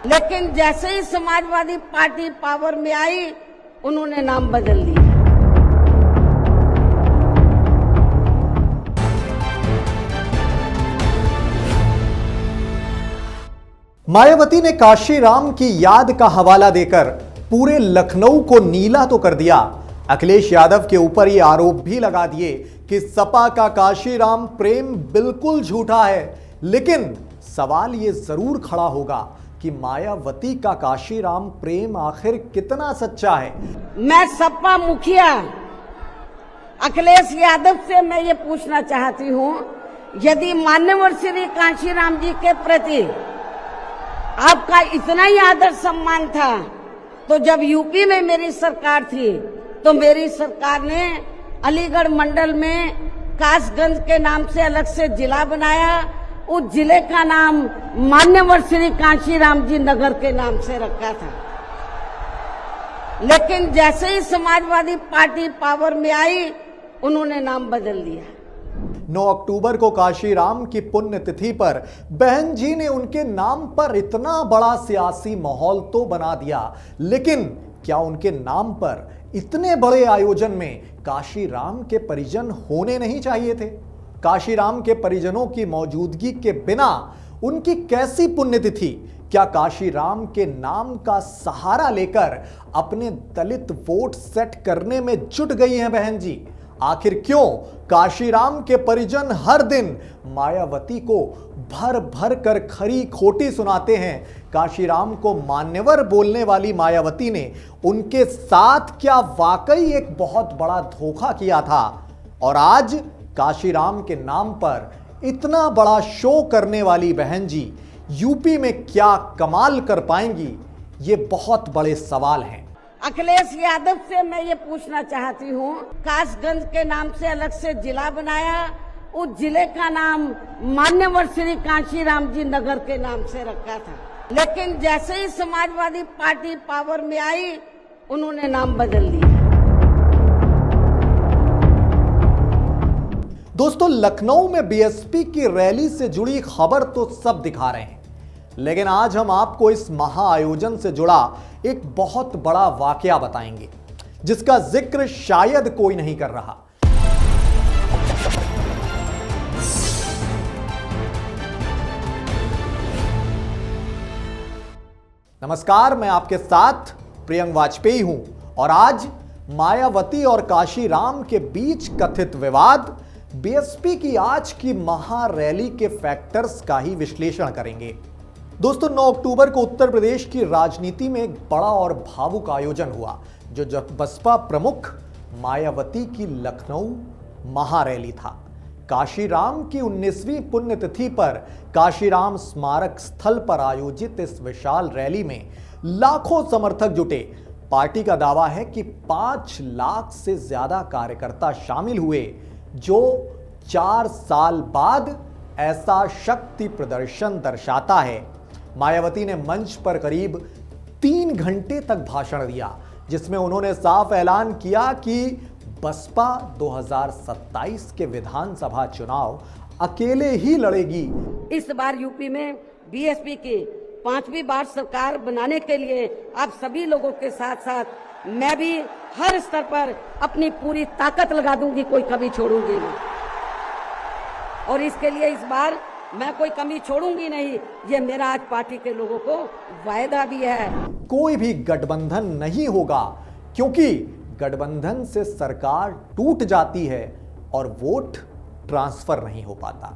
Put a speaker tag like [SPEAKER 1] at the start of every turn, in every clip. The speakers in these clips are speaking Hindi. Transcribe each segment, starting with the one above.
[SPEAKER 1] लेकिन जैसे ही समाजवादी पार्टी पावर में आई, उन्होंने नाम बदल दिया।
[SPEAKER 2] मायावती ने काशीराम की याद का हवाला देकर पूरे लखनऊ को नीला तो कर दिया। अखिलेश यादव के ऊपर ये आरोप भी लगा दिए कि सपा का काशीराम प्रेम बिल्कुल झूठा है। लेकिन सवाल ये जरूर खड़ा होगा कि मायावती का काशीराम प्रेम आखिर कितना सच्चा है।
[SPEAKER 1] मैं सपा मुखिया अखिलेश यादव से मैं ये पूछना चाहती हूं, यदि मान्यवर श्री काशीराम जी के प्रति आपका इतना ही आदर सम्मान था, तो जब यूपी में मेरी सरकार थी तो मेरी सरकार ने अलीगढ़ मंडल में कासगंज के नाम से अलग से जिला बनाया। उस जिले का नाम मान्यवर श्री काशीराम जी नगर के नाम से रखा था। लेकिन जैसे ही समाजवादी पार्टी पावर में आई, उन्होंने नाम बदल दिया।
[SPEAKER 2] 9 अक्टूबर को काशीराम की पुण्यतिथि पर बहन जी ने उनके नाम पर इतना बड़ा सियासी माहौल तो बना दिया, लेकिन क्या उनके नाम पर इतने बड़े आयोजन में काशीराम के परिजन होने नहीं चाहिए थे? काशीराम के परिजनों की मौजूदगी के बिना उनकी कैसी पुण्यतिथि? क्या काशीराम के नाम का सहारा लेकर अपने दलित वोट सेट करने में जुट गई हैं बहन जी? आखिर क्यों काशीराम के परिजन हर दिन मायावती को भर भर कर खरी खोटी सुनाते हैं? काशीराम को मान्यवर बोलने वाली मायावती ने उनके साथ क्या वाकई एक बहुत बड़ा धोखा किया था? और आज काशीराम के नाम पर इतना बड़ा शो करने वाली बहन जी यूपी में क्या कमाल कर पाएंगी? ये बहुत बड़े सवाल हैं।
[SPEAKER 1] अखिलेश यादव से मैं ये पूछना चाहती हूँ, कासगंज के नाम से अलग से जिला बनाया, उस जिले का नाम मान्यवर श्री काशीराम जी नगर के नाम से रखा था। लेकिन जैसे ही समाजवादी पार्टी पावर में आई, उन्होंने नाम बदल दिया।
[SPEAKER 2] दोस्तों, लखनऊ में बीएसपी की रैली से जुड़ी खबर तो सब दिखा रहे हैं, लेकिन आज हम आपको इस महाआयोजन से जुड़ा एक बहुत बड़ा वाकया बताएंगे, जिसका जिक्र शायद कोई नहीं कर रहा। नमस्कार, मैं आपके साथ प्रियंक वाजपेयी हूं और आज मायावती और काशीराम के बीच कथित विवाद, बीएसपी की आज की महारैली के फैक्टर्स का ही विश्लेषण करेंगे। दोस्तों, 9 अक्टूबर को उत्तर प्रदेश की राजनीति में एक बड़ा और भावुक आयोजन हुआ, जो बसपा प्रमुख मायावती की लखनऊ महारैली था। काशीराम की 19वीं पुण्यतिथि पर काशीराम स्मारक स्थल पर आयोजित इस विशाल रैली में लाखों समर्थक जुटे। पार्टी का दावा है कि 5 लाख से ज्यादा कार्यकर्ता शामिल हुए, जो 4 साल बाद ऐसा शक्ति प्रदर्शन दर्शाता है। मायावती ने मंच पर करीब 3 घंटे तक भाषण दिया, जिसमें उन्होंने साफ ऐलान किया कि बसपा 2027 के विधानसभा चुनाव अकेले ही लड़ेगी।
[SPEAKER 1] इस बार यूपी में बीएसपी की 5वीं बार सरकार बनाने के लिए आप सभी लोगों के साथ साथ मैं भी हर स्तर पर अपनी पूरी ताकत लगा दूंगी, कोई कमी छोड़ूंगी नहीं। और इसके लिए इस बार मैं कोई कमी छोड़ूंगी नहीं, ये मेरा आज पार्टी के लोगों को वायदा भी है।
[SPEAKER 2] कोई भी गठबंधन नहीं होगा, क्योंकि गठबंधन से सरकार टूट जाती है और वोट ट्रांसफर नहीं हो पाता।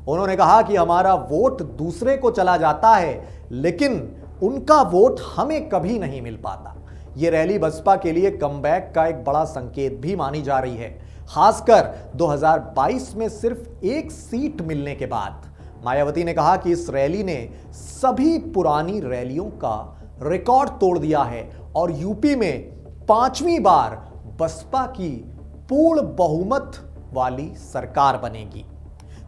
[SPEAKER 2] उन्होंने कहा कि हमारा वोट दूसरे को चला जाता है, लेकिन उनका वोट हमें कभी नहीं मिल पाता। यह रैली बसपा के लिए कमबैक का एक बड़ा संकेत भी मानी जा रही है, खासकर 2022 में सिर्फ 1 सीट मिलने के बाद। मायावती ने कहा कि इस रैली ने सभी पुरानी रैलियों का रिकॉर्ड तोड़ दिया है और यूपी में 5वीं बार बसपा की पूर्ण बहुमत वाली सरकार बनेगी।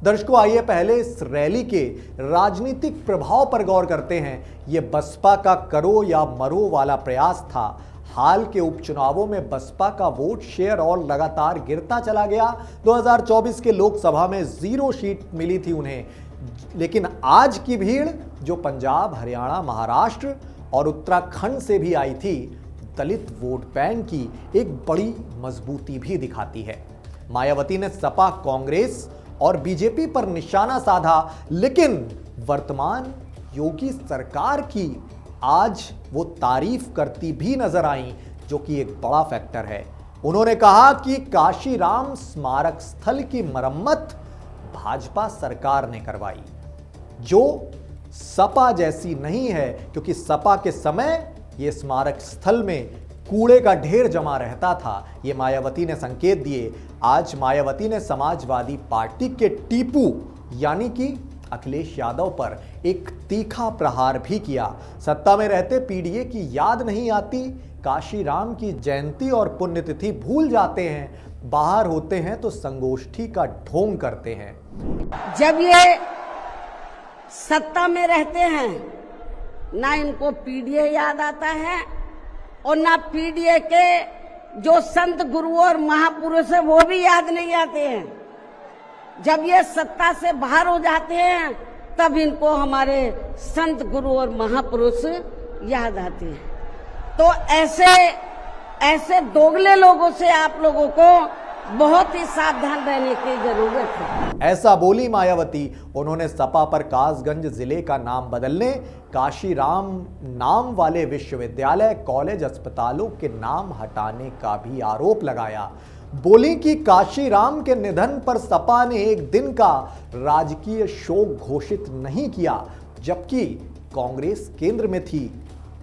[SPEAKER 2] दर्शकों, आइए पहले इस रैली के राजनीतिक प्रभाव पर गौर करते हैं। यह बसपा का करो या मरो वाला प्रयास था। हाल के उपचुनावों में बसपा का वोट शेयर और लगातार गिरता चला गया। 2024 के लोकसभा में 0 सीट मिली थी उन्हें, लेकिन आज की भीड़ जो पंजाब, हरियाणा, महाराष्ट्र और उत्तराखंड से भी आई थी, दलित वोट बैंक की एक बड़ी मजबूती भी दिखाती है। मायावती ने सपा, कांग्रेस और बीजेपी पर निशाना साधा, लेकिन वर्तमान योगी सरकार की आज वो तारीफ करती भी नजर आई, जो कि एक बड़ा फैक्टर है। उन्होंने कहा कि काशीराम स्मारक स्थल की मरम्मत भाजपा सरकार ने करवाई, जो सपा जैसी नहीं है, क्योंकि सपा के समय यह स्मारक स्थल में कूड़े का ढेर जमा रहता था। ये मायावती ने संकेत दिए। आज मायावती ने समाजवादी पार्टी के टीपू यानी कि अखिलेश यादव पर एक तीखा प्रहार भी किया। सत्ता में रहते पीडीए की याद नहीं आती, काशीराम की जयंती और पुण्यतिथि भूल जाते हैं, बाहर होते हैं तो संगोष्ठी का ढोंग करते हैं।
[SPEAKER 1] जब ये सत्ता में रहते हैं, ना इनको पीडीए याद आता है और ना पीडीए के जो संत गुरु और महापुरुष है वो भी याद नहीं आते हैं। जब ये सत्ता से बाहर हो जाते हैं तब इनको हमारे संत गुरु और महापुरुष याद आते हैं। तो ऐसे दोगले लोगों से आप लोगों को बहुत ही सावधान रहने की जरूरत है।
[SPEAKER 2] ऐसा बोली मायावती। उन्होंने सपा पर कासगंज जिले का नाम बदलने, काशीराम नाम वाले विश्वविद्यालय, कॉलेज, अस्पतालों के नाम हटाने का भी आरोप लगाया। बोली कि काशीराम के निधन पर सपा ने एक दिन का राजकीय शोक घोषित नहीं किया, जबकि कांग्रेस केंद्र में थी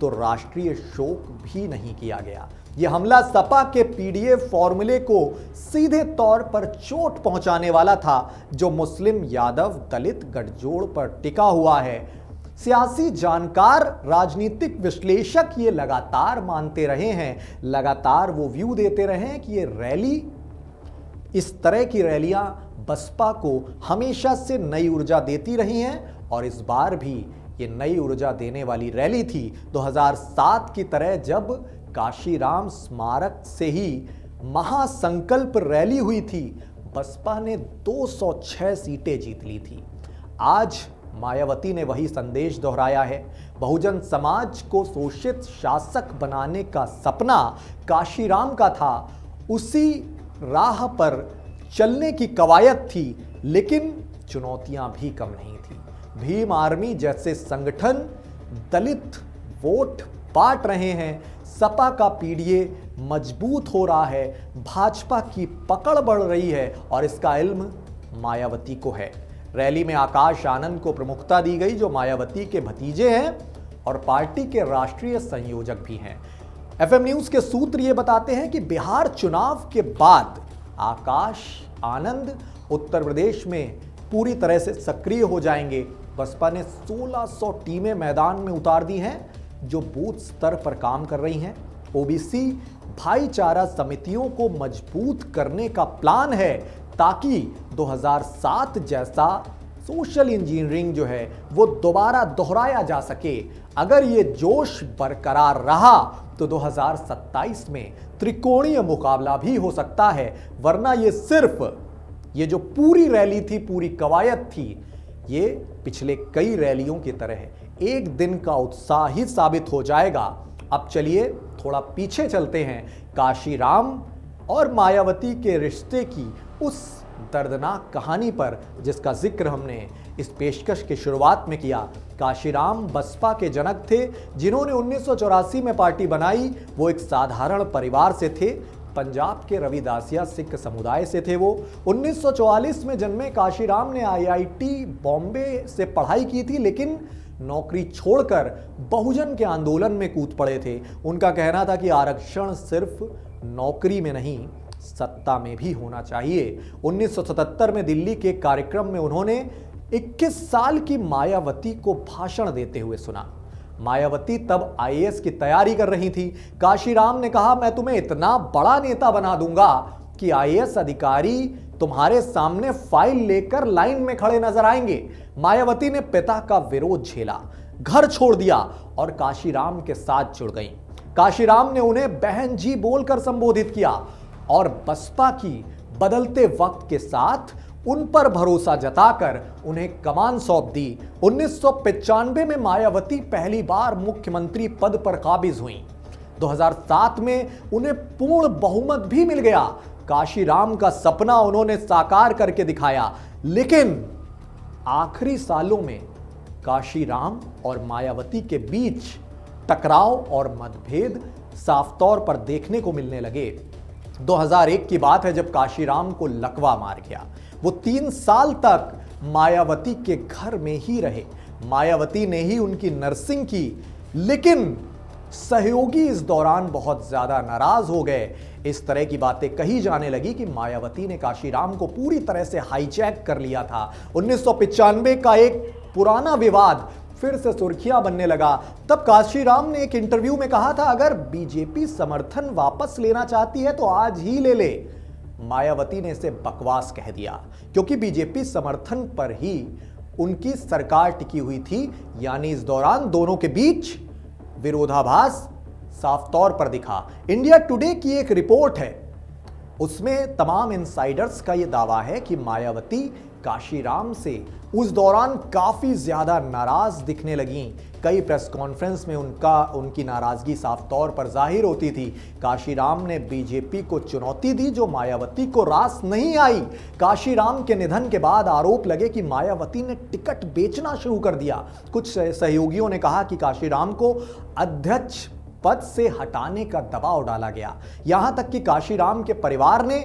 [SPEAKER 2] तो राष्ट्रीय शोक भी नहीं किया गया। यह हमला सपा के पीडीए फॉर्मूले को सीधे तौर पर चोट पहुंचाने वाला था, जो मुस्लिम, यादव, दलित गठजोड़ पर टिका हुआ है। सियासी जानकार, राजनीतिक विश्लेषक ये लगातार मानते रहे हैं, लगातार वो व्यू देते रहे हैं कि ये रैली, इस तरह की रैलियां बसपा को हमेशा से नई ऊर्जा देती रही हैं और इस बार भी ये नई ऊर्जा देने वाली रैली थी। 2007 की तरह जब काशीराम स्मारक से ही महासंकल्प रैली हुई थी, बसपा ने 206 सीटें जीत ली थी। आज मायावती ने वही संदेश दोहराया है। बहुजन समाज को शोषित शासक बनाने का सपना काशीराम का था, उसी राह पर चलने की कवायद थी, लेकिन चुनौतियां भी कम नहीं थी। भीम आर्मी जैसे संगठन दलित वोट बांट रहे हैं, सपा का पीडीए मजबूत हो रहा है, भाजपा की पकड़ बढ़ रही है और इसका इल्म मायावती को है। रैली में आकाश आनंद को प्रमुखता दी गई, जो मायावती के भतीजे हैं और पार्टी के राष्ट्रीय संयोजक भी हैं। एफएम न्यूज के सूत्र ये बताते हैं कि बिहार चुनाव के बाद आकाश आनंद उत्तर प्रदेश में पूरी तरह से सक्रिय हो जाएंगे। बसपा ने 1600 टीमें मैदान में उतार दी हैं, जो बूथ स्तर पर काम कर रही हैं। ओबीसी भाईचारा समितियों को मजबूत करने का प्लान है, ताकि 2007 जैसा सोशल इंजीनियरिंग जो है वो दोबारा दोहराया जा सके। अगर ये जोश बरकरार रहा तो 2027 में त्रिकोणीय मुकाबला भी हो सकता है, वरना ये जो पूरी रैली थी, पूरी कवायद थी, ये पिछले कई रैलियों की तरह एक दिन का उत्साह ही साबित हो जाएगा। अब चलिए थोड़ा पीछे चलते हैं, काशीराम और मायावती के रिश्ते की उस दर्दनाक कहानी पर, जिसका जिक्र हमने इस पेशकश की शुरुआत में किया। काशीराम बसपा के जनक थे, जिन्होंने 1984 में पार्टी बनाई। वो एक साधारण परिवार से थे, पंजाब के रविदासिया सिख समुदाय से थे वो। 1944 में जन्मे काशीराम ने आईआईटी बॉम्बे से पढ़ाई की थी, लेकिन नौकरी छोड़कर बहुजन के आंदोलन में कूद पड़े थे। उनका कहना था कि आरक्षण सिर्फ नौकरी में नहीं, सत्ता में भी होना चाहिए। 1977 में दिल्ली के कार्यक्रम में उन्होंने 21 साल की मायावती को भाषण देते हुए सुना। मायावती तब आईएएस की तैयारी कर रही थी। काशीराम ने कहा, मैं तुम्हें इतना बड़ा नेता बना दूंगा कि आईएएस अधिकारी तुम्हारे सामने फाइल लेकर लाइन में खड़े नजर आएंगे। मायावती ने पिता का विरोध झेला, घर छोड़ दिया और काशीराम के साथ जुड़ गई। काशीराम ने उन्हें बहन जी बोलकर संबोधित किया और बसपा की बदलते वक्त के साथ उन पर भरोसा जताकर उन्हें कमान सौंप दी। 1995 में मायावती पहली बार मुख्यमंत्री पद पर काबिज हुई। 2007 में उन्हें पूर्ण बहुमत भी मिल गया। काशीराम का सपना उन्होंने साकार करके दिखाया। लेकिन आखिरी सालों में काशीराम और मायावती के बीच टकराव और मतभेद साफ तौर पर देखने को मिलने लगे। 2001 की बात है जब काशीराम को लकवा मार गया। वो 3 साल तक मायावती के घर में ही रहे। मायावती ने ही उनकी नर्सिंग की, लेकिन सहयोगी इस दौरान बहुत ज्यादा नाराज हो गए। इस तरह की बातें कही जाने लगी कि मायावती ने काशीराम को पूरी तरह से हाईजैक कर लिया था। 1995 का एक पुराना विवाद फिर से सुर्खियां बनने लगा। तब काशीराम ने एक इंटरव्यू में कहा था, अगर बीजेपी समर्थन वापस लेना चाहती है तो आज ही ले ले। मायावती ने इसे बकवास कह दिया, क्योंकि बीजेपी समर्थन पर ही उनकी सरकार टिकी हुई थी। यानी इस दौरान दोनों के बीच विरोधाभास साफ तौर पर दिखा। इंडिया टुडे की एक रिपोर्ट है, उसमें तमाम इनसाइडर्स का यह दावा है कि मायावती काशीराम से उस दौरान काफी ज्यादा नाराज दिखने लगीं। कई प्रेस कॉन्फ्रेंस में उनकी नाराजगी साफ तौर पर जाहिर होती थी। काशीराम ने बीजेपी को चुनौती दी, जो मायावती को रास नहीं आई। काशीराम के निधन के बाद आरोप लगे कि मायावती ने टिकट बेचना शुरू कर दिया। कुछ सहयोगियों ने कहा कि काशीराम को अध्यक्ष पद से हटाने का दबाव डाला गया। यहां तक कि काशीराम के परिवार ने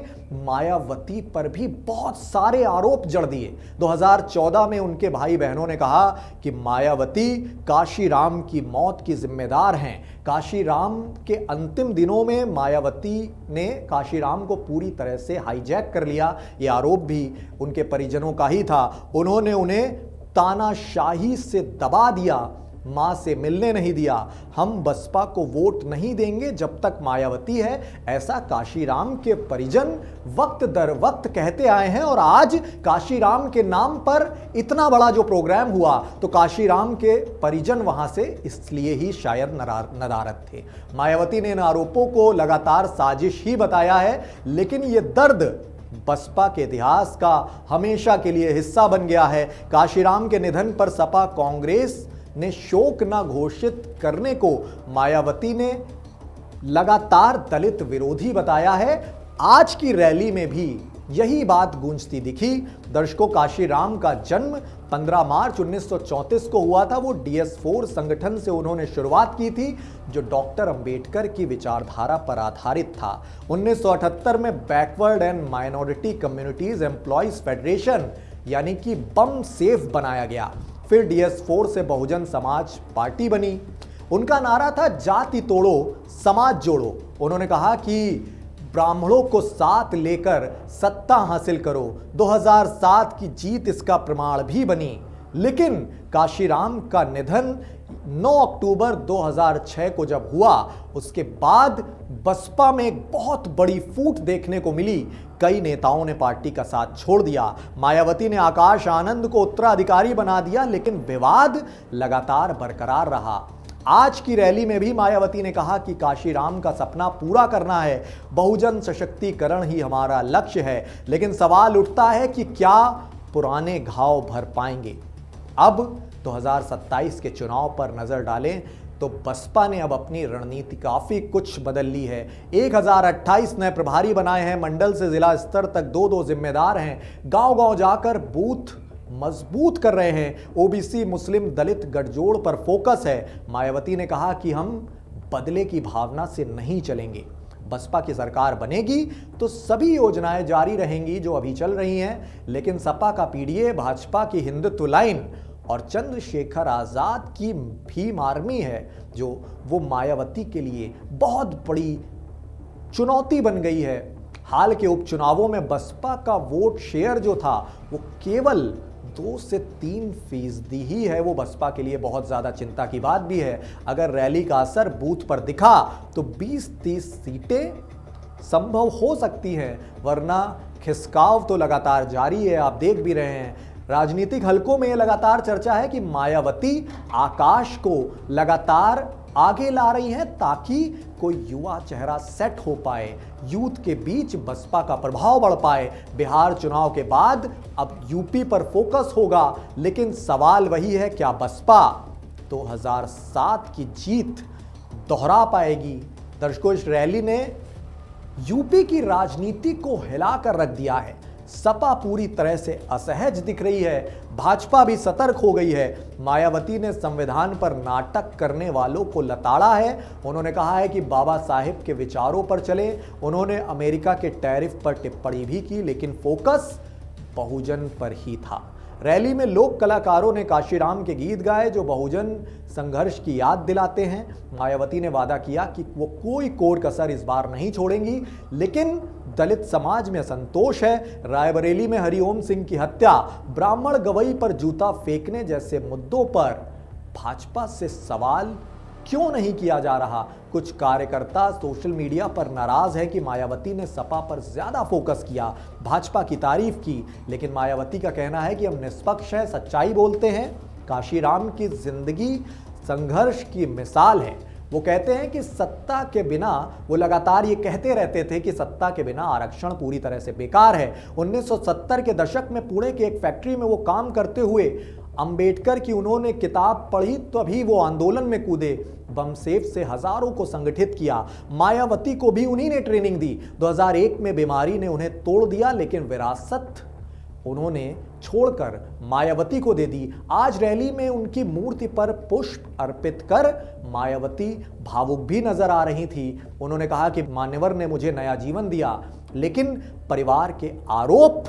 [SPEAKER 2] मायावती पर भी बहुत सारे आरोप जड़ दिए। 2014 में उनके भाई बहनों ने कहा कि मायावती काशीराम की मौत की जिम्मेदार हैं। काशीराम के अंतिम दिनों में मायावती ने काशीराम को पूरी तरह से हाईजैक कर लिया। यह आरोप भी उनके परिजनों का ही था। उन्होंने उन्हें तानाशाही से दबा दिया, मां से मिलने नहीं दिया। हम बसपा को वोट नहीं देंगे जब तक मायावती है, ऐसा काशीराम के परिजन वक्त दर वक्त कहते आए हैं। और आज काशीराम के नाम पर इतना बड़ा जो प्रोग्राम हुआ, तो काशीराम के परिजन वहां से इसलिए ही शायद नदारद थे। मायावती ने इन आरोपों को लगातार साजिश ही बताया है, लेकिन यह दर्द बसपा के इतिहास का हमेशा के लिए हिस्सा बन गया है। काशीराम के निधन पर सपा कांग्रेस ने शोक न घोषित करने को मायावती ने लगातार दलित विरोधी बताया है। आज की रैली में भी यही बात गूंजती दिखी। दर्शकों, काशीराम का जन्म 15 मार्च 1934 को हुआ था। वो DS4 संगठन से उन्होंने शुरुआत की थी, जो डॉक्टर अंबेडकर की विचारधारा पर आधारित था। 1978 में backward and minority communities employees federation यानी कि बम सेफ बनाया गया। फिर DS4 से बहुजन समाज पार्टी बनी। उनका नारा था, जाति तोड़ो समाज जोड़ो। उन्होंने कहा कि ब्राह्मणों को साथ लेकर सत्ता हासिल करो। 2007 की जीत इसका प्रमाण भी बनी। लेकिन काशीराम का निधन 9 अक्टूबर 2006 को जब हुआ, उसके बाद बसपा में एक बहुत बड़ी फूट देखने को मिली। कई नेताओं ने पार्टी का साथ छोड़ दिया। मायावती ने आकाश आनंद को उत्तराधिकारी बना दिया, लेकिन विवाद लगातार बरकरार रहा। आज की रैली में भी मायावती ने कहा कि काशीराम का सपना पूरा करना है, बहुजन सशक्तिकरण ही हमारा लक्ष्य है। लेकिन सवाल उठता है कि क्या पुराने घाव भर पाएंगे? अब 2027 के चुनाव पर नजर डालें तो बसपा ने अब अपनी रणनीति काफी कुछ बदल ली है। 1028 नए प्रभारी बनाए हैं। मंडल से जिला स्तर तक 2-2 जिम्मेदार हैं। गांव-गांव जाकर बूथ मजबूत कर रहे हैं। ओबीसी मुस्लिम दलित गठजोड़ पर फोकस है। मायावती ने कहा कि हम बदले की भावना से नहीं चलेंगे। बसपा की सरकार बनेगी तो सभी योजनाएं जारी रहेंगी जो अभी चल रही हैं, लेकिन सपा का पीडीए, भाजपा की हिंदुत्व लाइन और चंद्रशेखर आजाद की भीम आर्मी है, जो वो मायावती के लिए बहुत बड़ी चुनौती बन गई है। हाल के उपचुनावों में बसपा का वोट शेयर जो था वो केवल 2 से 3% ही है। वो बसपा के लिए बहुत ज़्यादा चिंता की बात भी है। अगर रैली का असर बूथ पर दिखा तो 20-30 सीटें संभव हो सकती हैं, वरना खिसकाव तो लगातार जारी है। आप देख भी रहे हैं, राजनीतिक हलकों में लगातार चर्चा है कि मायावती आकाश को लगातार आगे ला रही हैं ताकि कोई युवा चेहरा सेट हो पाए, यूथ के बीच बसपा का प्रभाव बढ़ पाए। बिहार चुनाव के बाद अब यूपी पर फोकस होगा, लेकिन सवाल वही है, क्या बसपा 2007 की जीत दोहरा पाएगी? दर्शकों, इस रैली ने यूपी की राजनीति को हिलाकर रख दिया है। सपा पूरी तरह से असहज दिख रही है, भाजपा भी सतर्क हो गई है। मायावती ने संविधान पर नाटक करने वालों को लताड़ा है। उन्होंने कहा है कि बाबा साहेब के विचारों पर चले। उन्होंने अमेरिका के टैरिफ पर टिप्पणी भी की, लेकिन फोकस बहुजन पर ही था। रैली में लोक कलाकारों ने काशीराम के गीत गाए जो बहुजन संघर्ष की याद दिलाते हैं। मायावती ने वादा किया कि वो कोई कोर कसर इस बार नहीं छोड़ेंगी, लेकिन दलित समाज में असंतोष है। रायबरेली में हरिओम सिंह की हत्या, ब्राह्मण गवई पर जूता फेंकने जैसे मुद्दों पर भाजपा से सवाल क्यों नहीं किया जा रहा? कुछ कार्यकर्ता सोशल मीडिया पर नाराज है कि मायावती ने सपा पर ज्यादा फोकस किया, भाजपा की तारीफ की, लेकिन मायावती का कहना है कि हम निष्पक्ष हैं, सच्चाई बोलते हैं। काशीराम की जिंदगी संघर्ष की मिसाल है। वो कहते हैं कि सत्ता के बिना, वो लगातार ये कहते रहते थे कि सत्ता के बिना आरक्षण पूरी तरह से बेकार है। 1970 के दशक में पुणे की एक फैक्ट्री में वो काम करते हुए अंबेडकर की उन्होंने किताब पढ़ी, तभी वो आंदोलन में कूदे, बम सेफ से हजारों को संगठित किया। मायावती को भी उन्हीं ने ट्रेनिंग दी। 2001 में बीमारी ने उन्हें तोड़ दिया, लेकिन विरासत उन्होंने छोड़कर मायावती को दे दी। आज रैली में उनकी मूर्ति पर पुष्प अर्पित कर मायावती भावुक भी नजर आ रही थी। उन्होंने कहा कि मान्यवर ने मुझे नया जीवन दिया, लेकिन परिवार के आरोप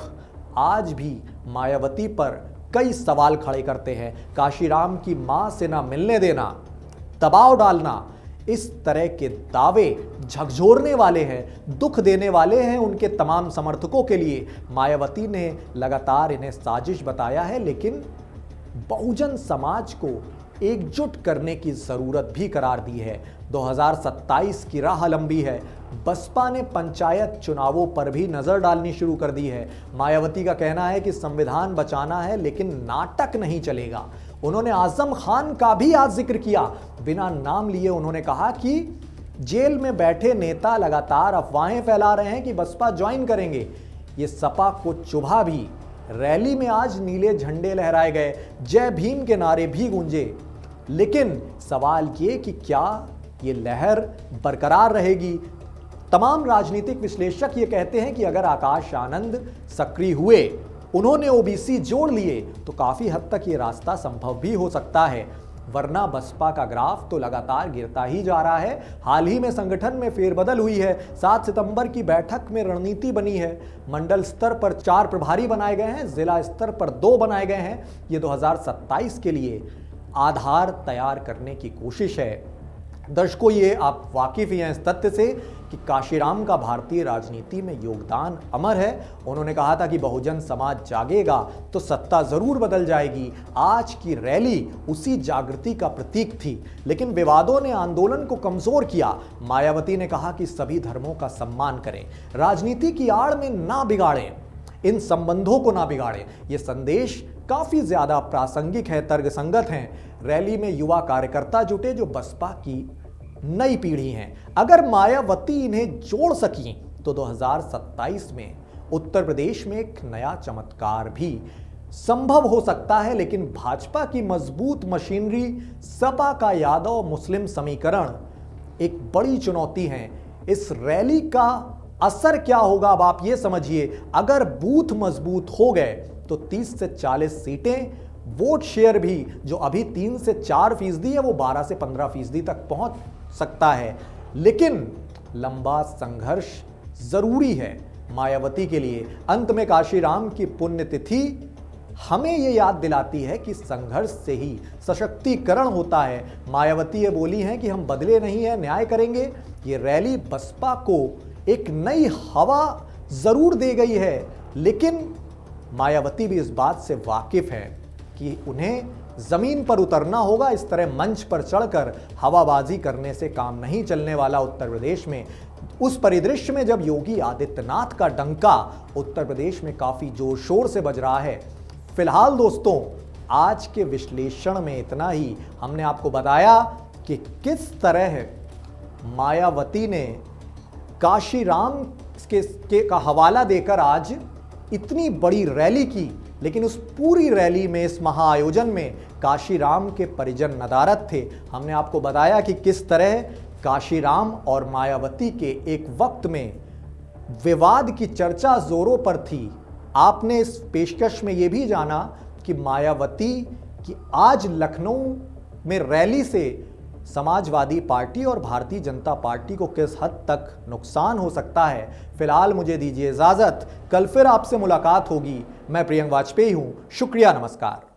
[SPEAKER 2] आज भी मायावती पर कई सवाल खड़े करते हैं। काशीराम की मां से ना मिलने देना, दबाव डालना, इस तरह के दावे झकझोरने वाले हैं, दुख देने वाले हैं उनके तमाम समर्थकों के लिए। मायावती ने लगातार इन्हें साजिश बताया है, लेकिन बहुजन समाज को एकजुट करने की जरूरत भी करार दी है। 2027 की राह लंबी है। बसपा ने पंचायत चुनावों पर भी नजर डालनी शुरू कर दी है। मायावती का कहना है कि संविधान बचाना है, लेकिन नाटक नहीं चलेगा। उन्होंने आजम खान का भी आज जिक्र किया, बिना नाम लिए। उन्होंने कहा कि जेल में बैठे नेता लगातार अफवाहें फैला रहे हैं कि बसपा ज्वाइन करेंगे। ये सपा को चुभा भी। रैली में आज नीले झंडे लहराए गए, जय भीम के नारे भी गूंजे, लेकिन सवाल ये कि क्या ये लहर बरकरार रहेगी? तमाम राजनीतिक विश्लेषक ये कहते हैं कि अगर आकाश आनंद सक्रिय हुए, उन्होंने ओबीसी जोड़ लिए, तो काफी हद तक ये रास्ता संभव भी हो सकता है, वरना बसपा का ग्राफ तो लगातार गिरता ही जा रहा है। हाल ही में संगठन में फेरबदल हुई है। 7 सितंबर की बैठक में रणनीति बनी है। मंडल स्तर पर 4 प्रभारी बनाए गए हैं, जिला स्तर पर 2 बनाए गए हैं। ये 2027 के लिए आधार तैयार करने की कोशिश है। दर्शकों, ये आप वाकिफ ही हैं इस तथ्य से कि काशीराम का भारतीय राजनीति में योगदान अमर है। उन्होंने कहा था कि बहुजन समाज जागेगा तो सत्ता जरूर बदल जाएगी। आज की रैली उसी जागृति का प्रतीक थी, लेकिन विवादों ने आंदोलन को कमजोर किया। मायावती ने कहा कि सभी धर्मों का सम्मान करें, राजनीति की आड़ में ना बिगाड़ें, इन संबंधों को ना बिगाड़ें। ये संदेश काफी ज्यादा प्रासंगिक है, तर्कसंगत हैं। रैली में युवा कार्यकर्ता जुटे जो बसपा की नई पीढ़ी हैं। अगर मायावती इन्हें जोड़ सकी तो 2027 में उत्तर प्रदेश में एक नया चमत्कार भी संभव हो सकता है। लेकिन भाजपा की मजबूत मशीनरी, सपा का यादव मुस्लिम समीकरण एक बड़ी चुनौती है। इस रैली का असर क्या होगा, अब आप ये समझिए। अगर बूथ मजबूत हो गए तो 30 से 40 सीटें, वोट शेयर भी जो अभी 3 से 4% है, वो 12 से 15% तक पहुंच सकता है। लेकिन लंबा संघर्ष जरूरी है मायावती के लिए। अंत में काशीराम की पुण्यतिथि हमें ये याद दिलाती है कि संघर्ष से ही सशक्तिकरण होता है। मायावती ये बोली हैं कि हम बदले नहीं हैं, न्याय करेंगे। ये रैली बसपा को एक नई हवा जरूर दे गई है, लेकिन मायावती भी इस बात से वाकिफ है कि उन्हें जमीन पर उतरना होगा। इस तरह मंच पर चढ़कर हवाबाजी करने से काम नहीं चलने वाला उत्तर प्रदेश में। उस परिदृश्य में जब योगी आदित्यनाथ का डंका उत्तर प्रदेश में काफी जोर शोर से बज रहा है। फिलहाल दोस्तों, आज के विश्लेषण में इतना ही। हमने आपको बताया कि किस तरह मायावती ने काशीराम का हवाला देकर आज इतनी बड़ी रैली की, लेकिन उस पूरी रैली में, इस महाआयोजन में काशीराम के परिजन नदारद थे। हमने आपको बताया कि किस तरह काशीराम और मायावती के एक वक्त में विवाद की चर्चा जोरों पर थी। आपने इस पेशकश में यह भी जाना कि मायावती की आज लखनऊ में रैली से समाजवादी पार्टी और भारतीय जनता पार्टी को किस हद तक नुकसान हो सकता है। फिलहाल मुझे दीजिए इजाजत, कल फिर आपसे मुलाकात होगी। मैं प्रियंक वाजपेयी हूं। शुक्रिया, नमस्कार।